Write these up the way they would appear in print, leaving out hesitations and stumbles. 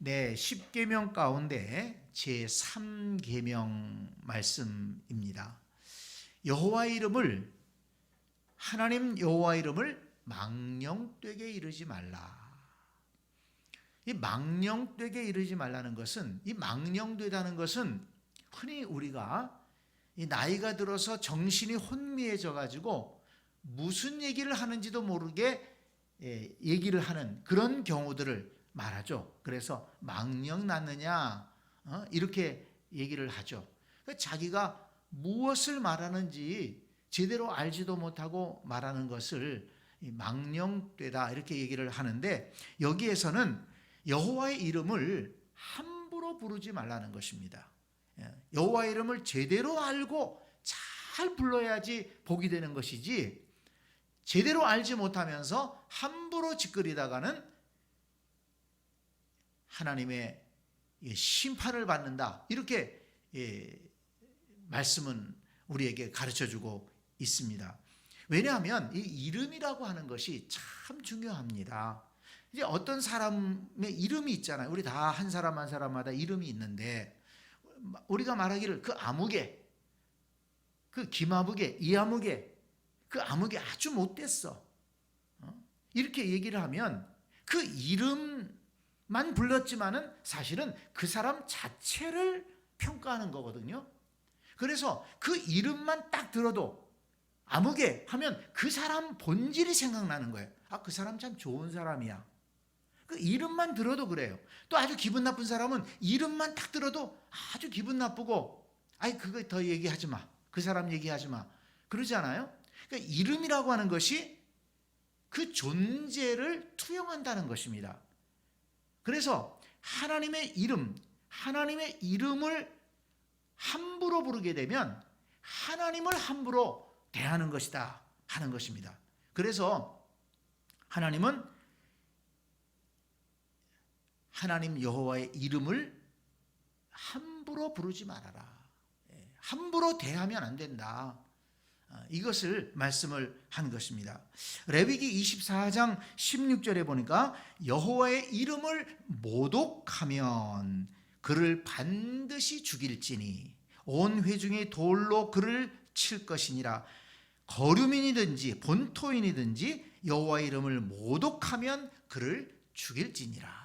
네, 10계명 가운데 제3계명 말씀입니다. 하나님 여호와 이름을 망령되게 이르지 말라. 이 망령되게 이르지 말라는 것은, 이 망령되다는 것은 흔히 우리가 이 나이가 들어서 정신이 혼미해져 가지고 무슨 얘기를 하는지도 모르게 얘기를 하는 그런 경우들을 말하죠. 그래서 망령 났느냐 이렇게 얘기를 하죠. 자기가 무엇을 말하는지 제대로 알지도 못하고 말하는 것을 망령되다 이렇게 얘기를 하는데, 여기에서는 여호와의 이름을 함부로 부르지 말라는 것입니다. 여호와의 이름을 제대로 알고 잘 불러야지 복이 되는 것이지, 제대로 알지 못하면서 함부로 짓거리다가는 하나님의 심판을 받는다, 이렇게 말씀은 우리에게 가르쳐주고 있습니다. 왜냐하면 이 이름이라고 하는 것이 참 중요합니다. 이제 어떤 사람의 이름이 있잖아요. 우리 다 한 사람 한 사람마다 이름이 있는데, 우리가 말하기를 그 아무개, 그 김아무개, 이아무개, 그 아무개 아주 못됐어, 이렇게 얘기를 하면 그 이름만 불렀지만은 사실은 그 사람 자체를 평가하는 거거든요. 그래서 그 이름만 딱 들어도 아무개 하면 그 사람 본질이 생각나는 거예요. 아, 그 사람 참 좋은 사람이야. 그 이름만 들어도 그래요. 또 아주 기분 나쁜 사람은 이름만 딱 들어도 아주 기분 나쁘고, 아이 그거 더 얘기하지 마, 그 사람 얘기하지 마, 그러지 않아요? 그러니까 이름이라고 하는 것이 그 존재를 투영한다는 것입니다. 그래서 하나님의 이름을 함부로 부르게 되면 하나님을 함부로 대하는 것이다 하는 것입니다. 그래서 하나님은 하나님 여호와의 이름을 함부로 부르지 말아라. 함부로 대하면 안 된다. 이것을 말씀을 한 것입니다. 레위기 24장 16절에 보니까 여호와의 이름을 모독하면 그를 반드시 죽일지니 온 회중이 돌로 그를 칠 것이니라. 거류민이든지 본토인이든지 여호와의 이름을 모독하면 그를 죽일지니라.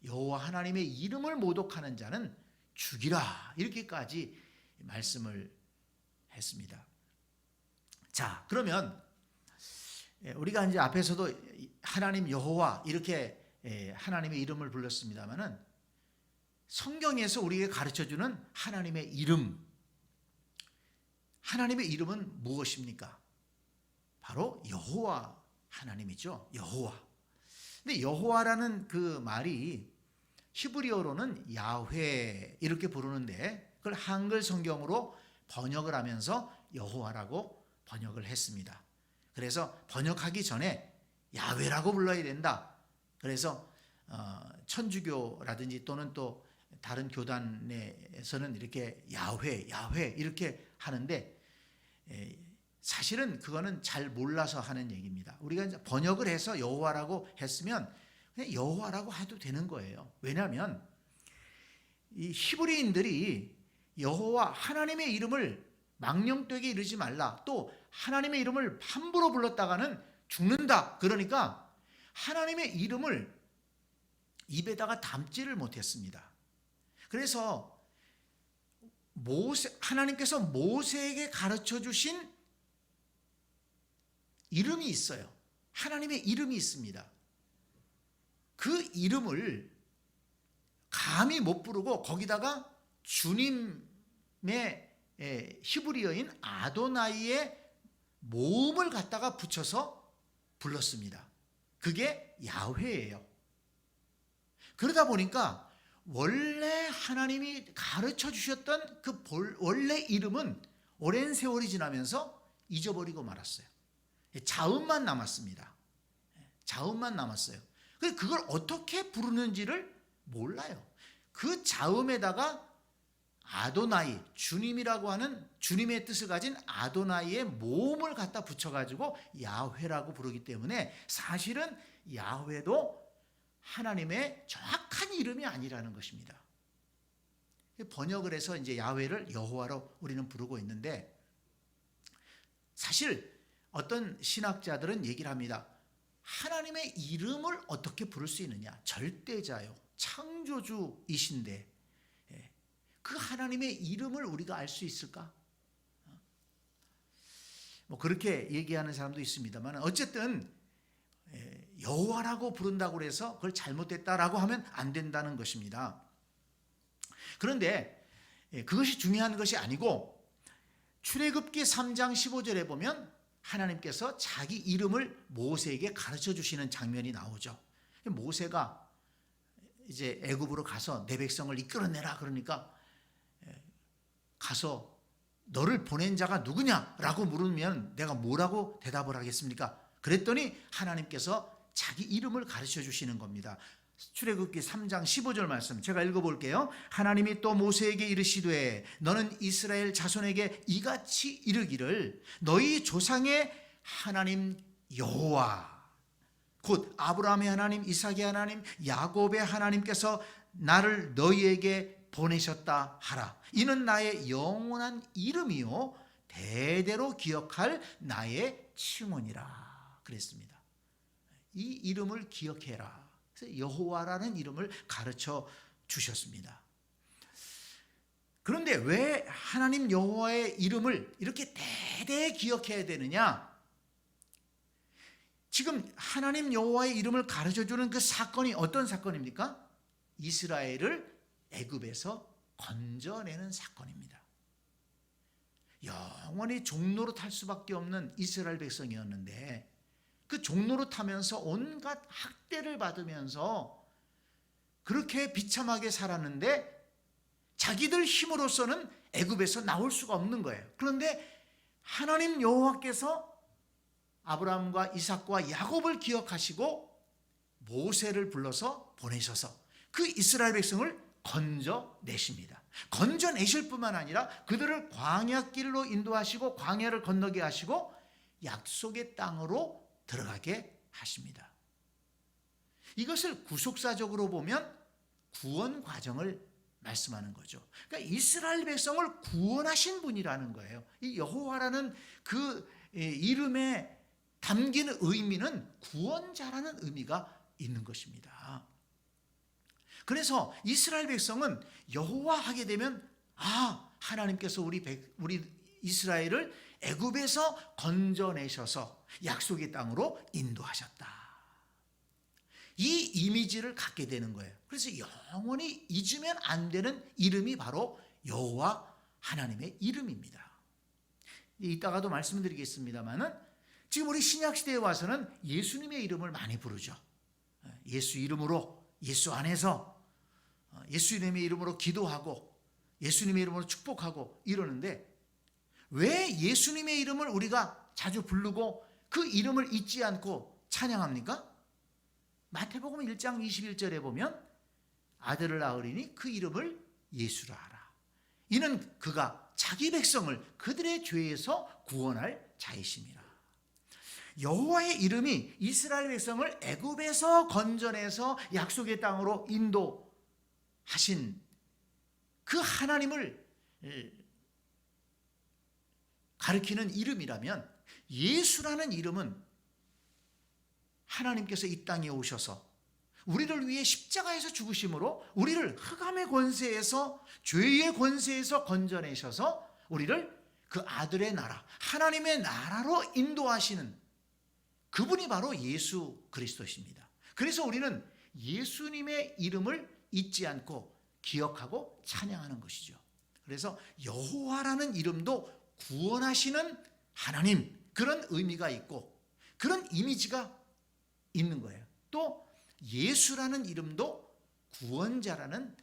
여호와 하나님의 이름을 모독하는 자는 죽이라, 이렇게까지 말씀을 했습니다. 자, 그러면 우리가 이제 앞에서도 하나님 여호와 이렇게 하나님의 이름을 불렀습니다만은, 성경에서 우리에게 가르쳐주는 하나님의 이름은 무엇입니까? 바로 여호와 하나님이죠. 여호와. 근데 여호와라는 그 말이 히브리어로는 야훼 이렇게 부르는데, 그걸 한글 성경으로 번역을 하면서 여호와라고 번역을 했습니다. 그래서 번역하기 전에 야훼라고 불러야 된다. 그래서 천주교라든지 또는 또 다른 교단에서는 이렇게 야훼 이렇게 하는데, 사실은 그거는 잘 몰라서 하는 얘기입니다. 우리가 이제 번역을 해서 여호와라고 했으면 그냥 여호와라고 해도 되는 거예요. 왜냐하면 이 히브리인들이 여호와 하나님의 이름을 망령되게 이르지 말라, 또 하나님의 이름을 함부로 불렀다가는 죽는다, 그러니까 하나님의 이름을 입에다가 담지를 못했습니다. 그래서 하나님께서 모세에게 가르쳐 주신 이름이 있어요. 하나님의 이름이 있습니다. 그 이름을 감히 못 부르고 거기다가 주님의 히브리어인 아도나이의 모음을 갖다가 붙여서 불렀습니다. 그게 야훼예요. 그러다 보니까 원래 하나님이 가르쳐 주셨던 그 원래 이름은 오랜 세월이 지나면서 잊어버리고 말았어요. 자음만 남았습니다. 자음만 남았어요. 그걸 어떻게 부르는지를 몰라요. 그 자음에다가 아도나이, 주님이라고 하는 주님의 뜻을 가진 아도나이의 모음을 갖다 붙여가지고 야훼라고 부르기 때문에, 사실은 야훼도 하나님의 정확한 이름이 아니라는 것입니다. 번역을 해서 이제 야훼를 여호와로 우리는 부르고 있는데, 사실 어떤 신학자들은 얘기를 합니다. 하나님의 이름을 어떻게 부를 수 있느냐? 절대자요, 창조주이신데 그 하나님의 이름을 우리가 알 수 있을까? 뭐 그렇게 얘기하는 사람도 있습니다만, 어쨌든 여호와라고 부른다고 해서 그걸 잘못됐다라고 하면 안 된다는 것입니다. 그런데 그것이 중요한 것이 아니고, 출애굽기 3장 15절에 보면 하나님께서 자기 이름을 모세에게 가르쳐 주시는 장면이 나오죠. 모세가 이제 애굽으로 가서 내 백성을 이끌어내라 그러니까, 가서 너를 보낸 자가 누구냐라고 물으면 내가 뭐라고 대답을 하겠습니까? 그랬더니 하나님께서 자기 이름을 가르쳐 주시는 겁니다. 출애굽기 3장 15절 말씀 제가 읽어볼게요. 하나님이 또 모세에게 이르시되 너는 이스라엘 자손에게 이같이 이르기를, 너희 조상의 하나님 여호와 곧 아브라함의 하나님, 이삭의 하나님, 야곱의 하나님께서 나를 너희에게 보내셨다 하라. 이는 나의 영원한 이름이요 대대로 기억할 나의 칭언이라 그랬습니다. 이 이름을 기억해라. 그래서 여호와라는 이름을 가르쳐 주셨습니다. 그런데 왜 하나님 여호와의 이름을 이렇게 대대 기억해야 되느냐? 지금 하나님 여호와의 이름을 가르쳐 주는 그 사건이 어떤 사건입니까? 이스라엘을 애굽에서 건져내는 사건입니다. 영원히 종노릇 할 수밖에 없는 이스라엘 백성이었는데, 그 종노릇 하면서 온갖 학대를 받으면서 그렇게 비참하게 살았는데 자기들 힘으로서는 애굽에서 나올 수가 없는 거예요. 그런데 하나님 여호와께서 아브라함과 이삭과 야곱을 기억하시고 모세를 불러서 보내셔서 그 이스라엘 백성을 건져내십니다. 건져내실 뿐만 아니라 그들을 광야길로 인도하시고 광야를 건너게 하시고 약속의 땅으로 들어가게 하십니다. 이것을 구속사적으로 보면 구원 과정을 말씀하는 거죠. 그러니까 이스라엘 백성을 구원하신 분이라는 거예요. 이 여호와라는 그 이름에 담긴 의미는 구원자라는 의미가 있는 것입니다. 그래서 이스라엘 백성은 여호와 하게 되면, 하나님께서 우리 이스라엘을 애굽에서 건져내셔서 약속의 땅으로 인도하셨다. 이 이미지를 갖게 되는 거예요. 그래서 영원히 잊으면 안 되는 이름이 바로 여호와 하나님의 이름입니다. 이따가도 말씀드리겠습니다만은, 지금 우리 신약시대에 와서는 예수님의 이름을 많이 부르죠. 예수 이름으로, 예수 안에서 예수님의 이름으로 기도하고 예수님의 이름으로 축복하고 이러는데, 왜 예수님의 이름을 우리가 자주 부르고 그 이름을 잊지 않고 찬양합니까? 마태복음 1장 21절에 보면 아들을 낳으리니 그 이름을 예수라 하라. 이는 그가 자기 백성을 그들의 죄에서 구원할 자이심이라. 여호와의 이름이 이스라엘 백성을 애굽에서 건져내서 약속의 땅으로 인도하신 그 하나님을 가리키는 이름이라면, 예수라는 이름은 하나님께서 이 땅에 오셔서 우리를 위해 십자가에서 죽으심으로 우리를 흑암의 권세에서, 죄의 권세에서 건져내셔서 우리를 그 아들의 나라, 하나님의 나라로 인도하시는 그분이 바로 예수 그리스도십니다. 그래서 우리는 예수님의 이름을 잊지 않고 기억하고 찬양하는 것이죠. 그래서 여호와라는 이름도 구원하시는 하나님, 그런 의미가 있고 그런 이미지가 있는 거예요. 또 예수라는 이름도 구원자라는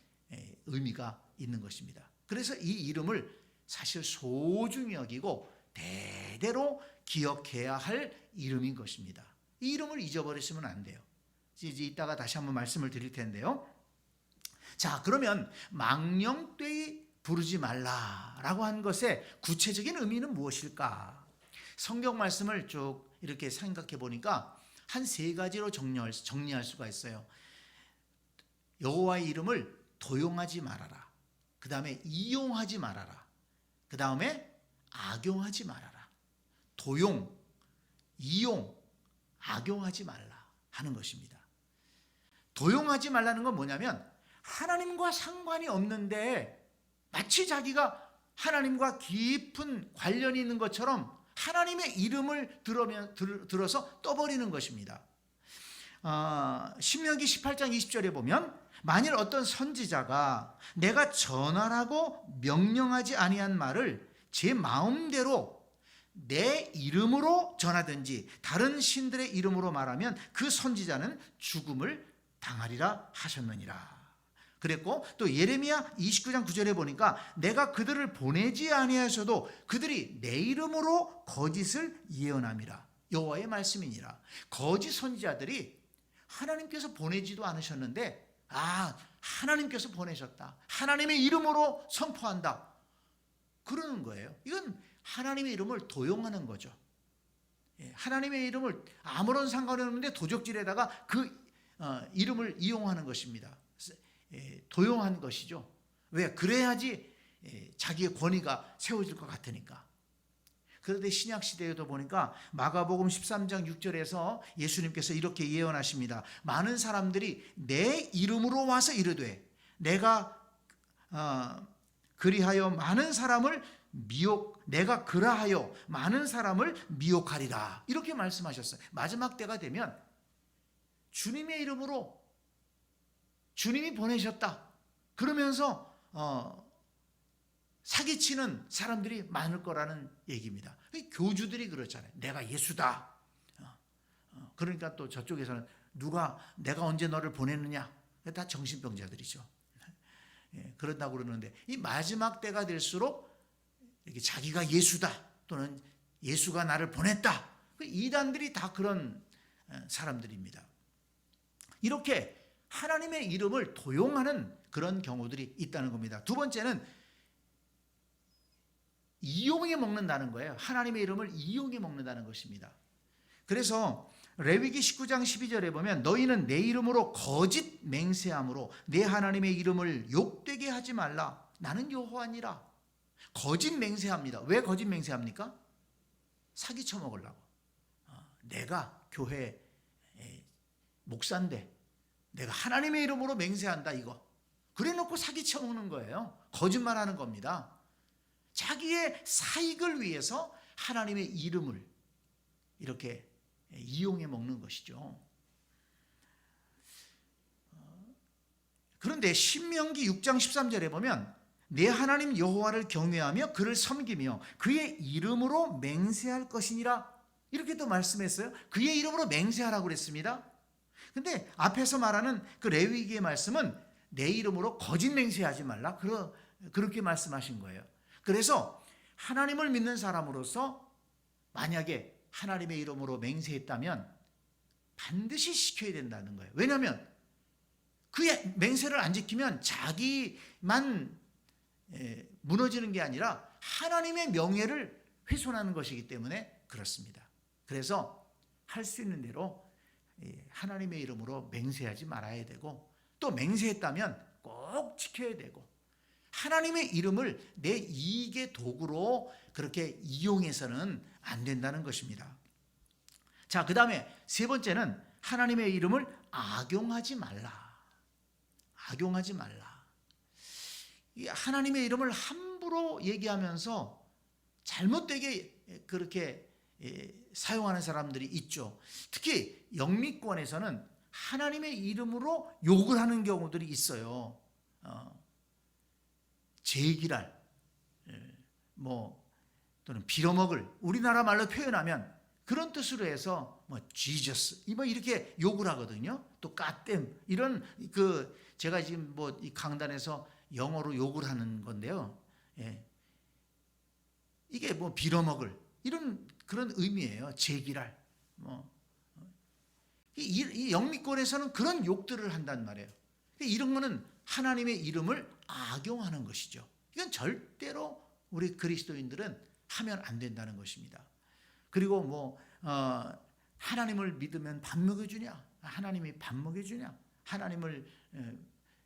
의미가 있는 것입니다. 그래서 이 이름을 사실 소중히 여기고 대대로 기억해야 할 이름인 것입니다. 이 이름을 잊어버리시면 안 돼요. 이제 이따가 다시 한번 말씀을 드릴 텐데요. 자, 그러면 망령되이 부르지 말라라고 한 것의 구체적인 의미는 무엇일까? 성경 말씀을 쭉 이렇게 생각해 보니까 한 세 가지로 정리할 수가 있어요. 여호와의 이름을 도용하지 말아라. 그 다음에 이용하지 말아라. 그 다음에 악용하지 말아라. 도용, 이용, 악용하지 말라 하는 것입니다. 도용하지 말라는 건 뭐냐면 하나님과 상관이 없는데 마치 자기가 하나님과 깊은 관련이 있는 것처럼 하나님의 이름을 들어서 떠버리는 것입니다. 신명기 18장 20절에 보면 만일 어떤 선지자가 내가 전하라고 명령하지 아니한 말을 제 마음대로 내 이름으로 전하든지 다른 신들의 이름으로 말하면 그 선지자는 죽음을 당하리라 하셨느니라. 그랬고 또 예레미야 29장 9절에 보니까 내가 그들을 보내지 아니하셔도 그들이 내 이름으로 거짓을 예언함이라. 여호와의 말씀이니라. 거짓 선지자들이 하나님께서 보내지도 않으셨는데 하나님께서 보내셨다. 하나님의 이름으로 선포한다. 그러는 거예요. 이건 하나님의 이름을 도용하는 거죠. 하나님의 이름을 아무런 상관이 없는데 도적질에다가 그 이름을 이용하는 것입니다. 도용한 것이죠. 왜? 그래야지 자기의 권위가 세워질 것 같으니까. 그런데 신약시대에도 보니까 마가복음 13장 6절에서 예수님께서 이렇게 예언하십니다. 많은 사람들이 내 이름으로 와서 이르되 내가 그리하여 많은 사람을 내가 그라하여 많은 사람을 미혹하리라. 이렇게 말씀하셨어요. 마지막 때가 되면 주님의 이름으로 주님이 보내셨다. 그러면서 사기치는 사람들이 많을 거라는 얘기입니다. 교주들이 그렇잖아요. 내가 예수다. 그러니까 또 저쪽에서는 내가 언제 너를 보냈느냐. 다 정신병자들이죠. 그런다고 그러는데 이 마지막 때가 될수록 이렇게 자기가 예수다 또는 예수가 나를 보냈다. 이단들이 다 그런 사람들입니다. 이렇게 하나님의 이름을 도용하는 그런 경우들이 있다는 겁니다. 두 번째는 이용해 먹는다는 거예요. 하나님의 이름을 이용해 먹는다는 것입니다. 그래서 레위기 19장 12절에 보면 너희는 내 이름으로 거짓 맹세함으로 내 하나님의 이름을 욕되게 하지 말라. 나는 여호와니라. 거짓 맹세합니다. 왜 거짓 맹세합니까? 사기 쳐먹으려고. 내가 교회 목사인데 내가 하나님의 이름으로 맹세한다 이거. 그래놓고 사기 쳐먹는 거예요. 거짓말하는 겁니다. 자기의 사익을 위해서 하나님의 이름을 이렇게 이용해 먹는 것이죠. 그런데 신명기 6장 13절에 보면 내 하나님 여호와를 경외하며 그를 섬기며 그의 이름으로 맹세할 것이니라. 이렇게 또 말씀했어요. 그의 이름으로 맹세하라고 그랬습니다. 근데 앞에서 말하는 그 레위기의 말씀은 내 이름으로 거짓 맹세하지 말라. 그렇게 말씀하신 거예요. 그래서 하나님을 믿는 사람으로서 만약에 하나님의 이름으로 맹세했다면 반드시 지켜야 된다는 거예요. 왜냐하면 그의 맹세를 안 지키면 자기만 무너지는 게 아니라 하나님의 명예를 훼손하는 것이기 때문에 그렇습니다. 그래서 할 수 있는 대로 하나님의 이름으로 맹세하지 말아야 되고 또 맹세했다면 꼭 지켜야 되고 하나님의 이름을 내 이익의 도구로 그렇게 이용해서는 안 된다는 것입니다. 자, 그 다음에 세 번째는 하나님의 이름을 악용하지 말라. 악용하지 말라. 하나님의 이름을 함부로 얘기하면서 잘못되게 그렇게 사용하는 사람들이 있죠. 특히 영미권에서는 하나님의 이름으로 욕을 하는 경우들이 있어요. 제기랄, 또는 빌어먹을 우리나라 말로 표현하면 그런 뜻으로 해서 Jesus 이렇게 욕을 하거든요. 또 까땜 이런 제가 지금 이 강단에서 영어로 욕을 하는 건데요. 이게 빌어먹을 이런 그런 의미예요. 제기랄. 이 영미권에서는 그런 욕들을 한단 말이에요. 이런 거는 하나님의 이름을 악용하는 것이죠. 이건 절대로 우리 그리스도인들은 하면 안 된다는 것입니다. 그리고 하나님을 믿으면 밥 먹여주냐? 하나님이 밥 먹여주냐? 하나님을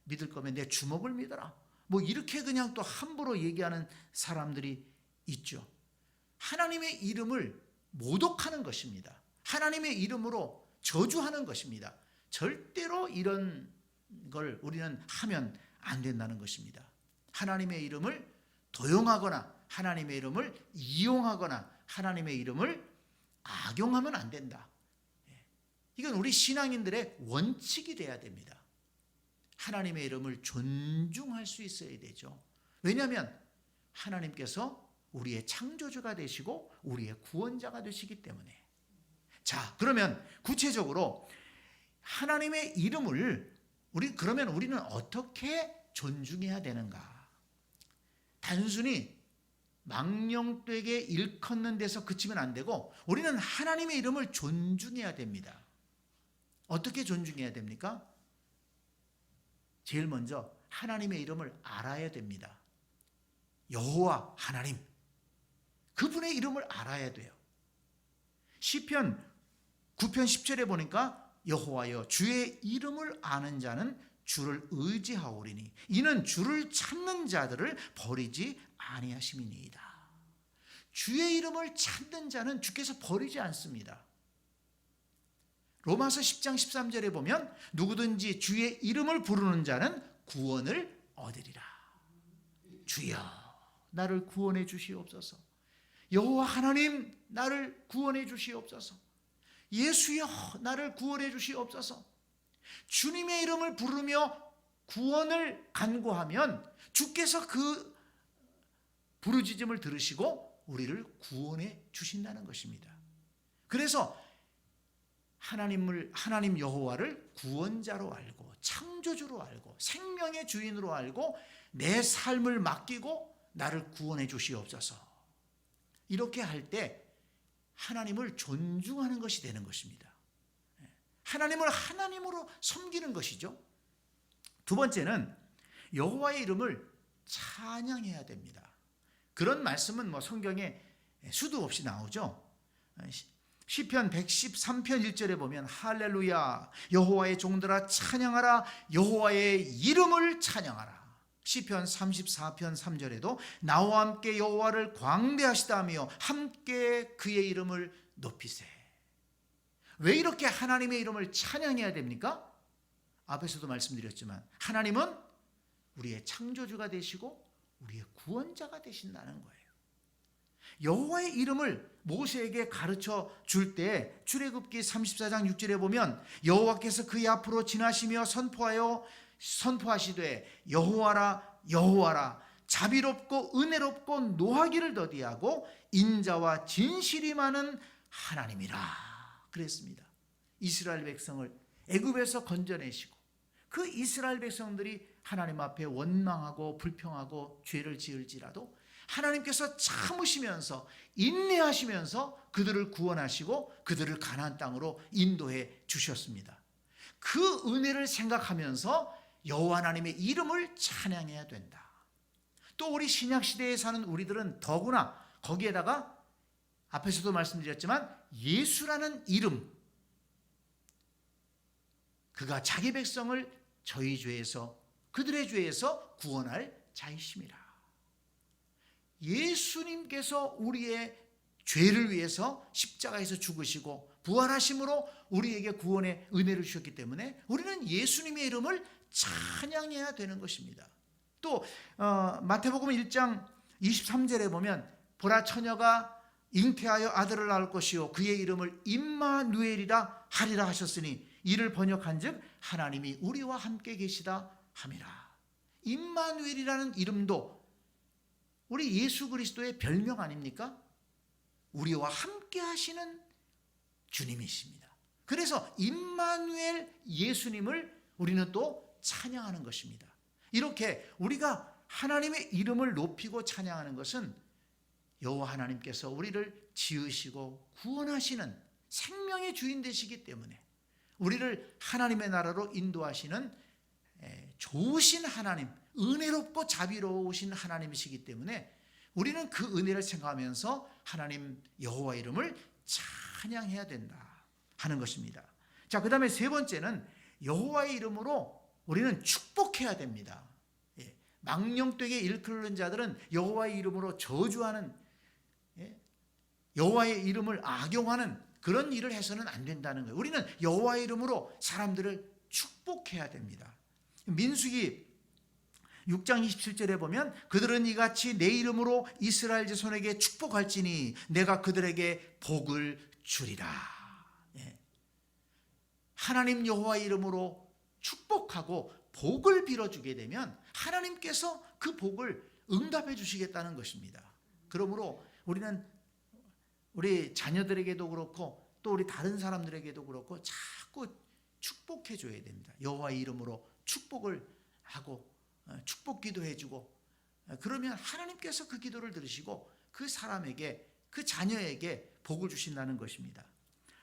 믿을 거면 내 주먹을 믿어라. 뭐 이렇게 그냥 또 함부로 얘기하는 사람들이 있죠. 하나님의 이름을 모독하는 것입니다. 하나님의 이름으로 저주하는 것입니다. 절대로 이런 걸 우리는 하면 안 된다는 것입니다. 하나님의 이름을 도용하거나 하나님의 이름을 이용하거나 하나님의 이름을 악용하면 안 된다. 이건 우리 신앙인들의 원칙이 돼야 됩니다. 하나님의 이름을 존중할 수 있어야 되죠. 왜냐하면 하나님께서 우리의 창조주가 되시고 우리의 구원자가 되시기 때문에. 자, 그러면 구체적으로 하나님의 이름을 그러면 우리는 어떻게 존중해야 되는가? 단순히 망령되게 일컫는 데서 그치면 안 되고 우리는 하나님의 이름을 존중해야 됩니다. 어떻게 존중해야 됩니까? 제일 먼저 하나님의 이름을 알아야 됩니다. 여호와 하나님, 그분의 이름을 알아야 돼요. 시편 9편 10절에 보니까 여호와여 주의 이름을 아는 자는 주를 의지하오리니 이는 주를 찾는 자들을 버리지 아니하심이니이다. 주의 이름을 찾는 자는 주께서 버리지 않습니다. 로마서 10장 13절에 보면 누구든지 주의 이름을 부르는 자는 구원을 얻으리라. 주여 나를 구원해 주시옵소서. 여호와 하나님 나를 구원해 주시옵소서. 예수여 나를 구원해 주시옵소서. 주님의 이름을 부르며 구원을 간구하면 주께서 그 부르짖음을 들으시고 우리를 구원해 주신다는 것입니다. 그래서 하나님 여호와를 구원자로 알고 창조주로 알고 생명의 주인으로 알고 내 삶을 맡기고 나를 구원해 주시옵소서. 이렇게 할 때 하나님을 존중하는 것이 되는 것입니다. 하나님을 하나님으로 섬기는 것이죠. 두 번째는 여호와의 이름을 찬양해야 됩니다. 그런 말씀은 성경에 수도 없이 나오죠. 시편 113편 1절에 보면 할렐루야 여호와의 종들아 찬양하라 여호와의 이름을 찬양하라. 시편 34편 3절에도 나와 함께 여호와를 광대하시다며 함께 그의 이름을 높이세. 왜 이렇게 하나님의 이름을 찬양해야 됩니까? 앞에서도 말씀드렸지만 하나님은 우리의 창조주가 되시고 우리의 구원자가 되신다는 거예요. 여호와의 이름을 모세에게 가르쳐 줄 때 출애굽기 34장 6절에 보면 여호와께서 그의 앞으로 지나시며 선포하시되 여호와라 여호와라 자비롭고 은혜롭고 노하기를 더디하고 인자와 진실이 많은 하나님이라 그랬습니다. 이스라엘 백성을 애굽에서 건져내시고 그 이스라엘 백성들이 하나님 앞에 원망하고 불평하고 죄를 지을지라도 하나님께서 참으시면서 인내하시면서 그들을 구원하시고 그들을 가나안 땅으로 인도해 주셨습니다. 그 은혜를 생각하면서 여호와 하나님의 이름을 찬양해야 된다. 또 우리 신약 시대에 사는 우리들은 더구나 거기에다가 앞에서도 말씀드렸지만 예수라는 이름, 그가 자기 백성을 저희 죄에서 그들의 죄에서 구원할 자이심이라. 예수님께서 우리의 죄를 위해서 십자가에서 죽으시고 부활하심으로 우리에게 구원의 은혜를 주셨기 때문에 우리는 예수님의 이름을 찬양해야 되는 것입니다. 또 마태복음 1장 23절에 보면 보라 처녀가 잉태하여 아들을 낳을 것이요 그의 이름을 임마누엘이라 하리라 하셨으니 이를 번역한즉 하나님이 우리와 함께 계시다 함이라. 임마누엘이라는 이름도 우리 예수 그리스도의 별명 아닙니까? 우리와 함께 하시는 주님이십니다. 그래서 임마누엘 예수님을 우리는 또 찬양하는 것입니다. 이렇게 우리가 하나님의 이름을 높이고 찬양하는 것은 여호와 하나님께서 우리를 지으시고 구원하시는 생명의 주인 되시기 때문에 우리를 하나님의 나라로 인도하시는 좋으신 하나님, 은혜롭고 자비로우신 하나님이시기 때문에 우리는 그 은혜를 생각하면서 하나님 여호와 이름을 찬양해야 된다 하는 것입니다. 자, 그 다음에 세 번째는 여호와의 이름으로 우리는 축복해야 됩니다. 예. 망령되게 일컬는 자들은 여호와의 이름으로 저주하는, 여호와의 이름을 악용하는 그런 일을 해서는 안 된다는 거예요. 우리는 여호와의 이름으로 사람들을 축복해야 됩니다. 민수기 6장 27절에 보면 그들은 이같이 내 이름으로 이스라엘 자손에게 축복할지니 내가 그들에게 복을 주리라. 하나님 여호와의 이름으로 축복하고 복을 빌어주게 되면 하나님께서 그 복을 응답해 주시겠다는 것입니다. 그러므로 우리는 우리 자녀들에게도 그렇고 또 우리 다른 사람들에게도 그렇고 자꾸 축복해 줘야 됩니다. 여호와의 이름으로 축복을 하고 축복 기도해 주고, 그러면 하나님께서 그 기도를 들으시고 그 사람에게, 그 자녀에게 복을 주신다는 것입니다.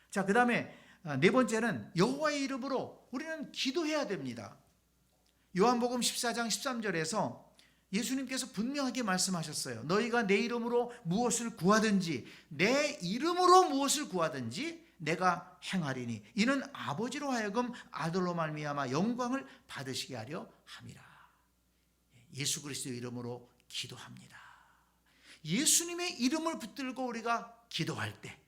자, 그 다음에 네 번째는 여호와의 이름으로 우리는 기도해야 됩니다. 요한복음 14장 13절에서 예수님께서 분명하게 말씀하셨어요. 너희가 내 이름으로 무엇을 구하든지, 내 이름으로 무엇을 구하든지 내가 행하리니 이는 아버지로 하여금 아들로 말미암아 영광을 받으시게 하려 함이라. 예수 그리스도의 이름으로 기도합니다. 예수님의 이름을 붙들고 우리가 기도할 때,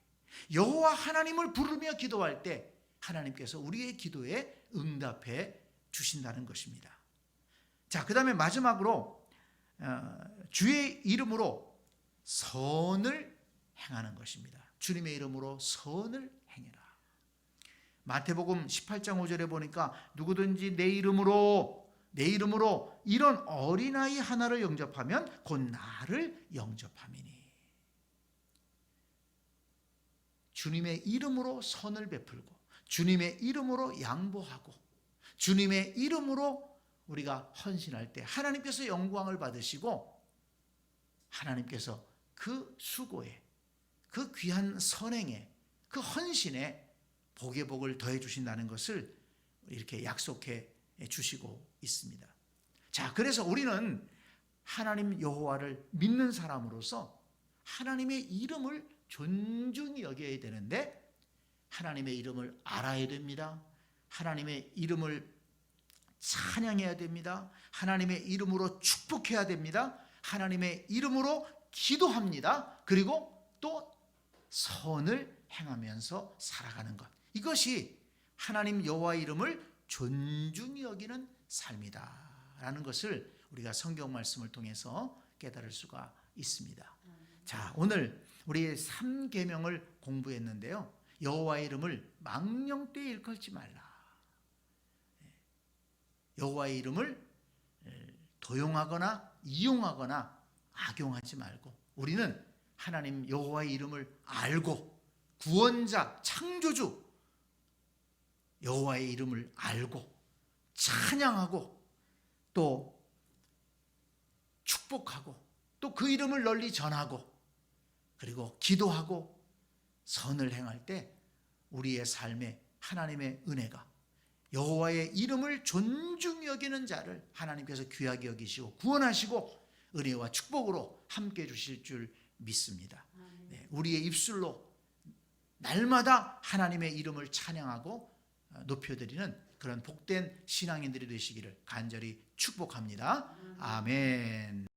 여호와 하나님을 부르며 기도할 때 하나님께서 우리의 기도에 응답해 주신다는 것입니다. 자, 그 다음에 마지막으로 주의 이름으로 선을 행하는 것입니다. 주님의 이름으로 선을 행해라. 마태복음 18장 5절에 보니까 누구든지 내 이름으로 이런 어린아이 하나를 영접하면 곧 나를 영접함이니. 주님의 이름으로 선을 베풀고 주님의 이름으로 양보하고 주님의 이름으로 우리가 헌신할 때 하나님께서 영광을 받으시고 하나님께서 그 수고에, 그 귀한 선행에, 그 헌신에 복의 복을 더해 주신다는 것을 이렇게 약속해 주시고 있습니다. 자, 그래서 우리는 하나님 여호와를 믿는 사람으로서 하나님의 이름을 존중히 여겨야 되는데 하나님의 이름을 알아야 됩니다. 하나님의 이름을 찬양해야 됩니다. 하나님의 이름으로 축복해야 됩니다. 하나님의 이름으로 기도합니다. 그리고 또 선을 행하면서 살아가는 것, 이것이 하나님 여호와의 이름을 존중히 여기는 삶이다라는 것을 우리가 성경 말씀을 통해서 깨달을 수가 있습니다. 자, 오늘 우리 3계명을 공부했는데요. 여호와의 이름을 망령되이 일컬지 말라. 여호와의 이름을 도용하거나 이용하거나 악용하지 말고 우리는 하나님 여호와의 이름을 알고 구원자, 창조주 여호와의 이름을 알고 찬양하고 또 축복하고 또 그 이름을 널리 전하고 그리고 기도하고 선을 행할 때 우리의 삶에 하나님의 은혜가, 여호와의 이름을 존중히 여기는 자를 하나님께서 귀하게 여기시고 구원하시고 은혜와 축복으로 함께 주실 줄 믿습니다. 네, 우리의 입술로 날마다 하나님의 이름을 찬양하고 높여드리는 그런 복된 신앙인들이 되시기를 간절히 축복합니다. 아멘.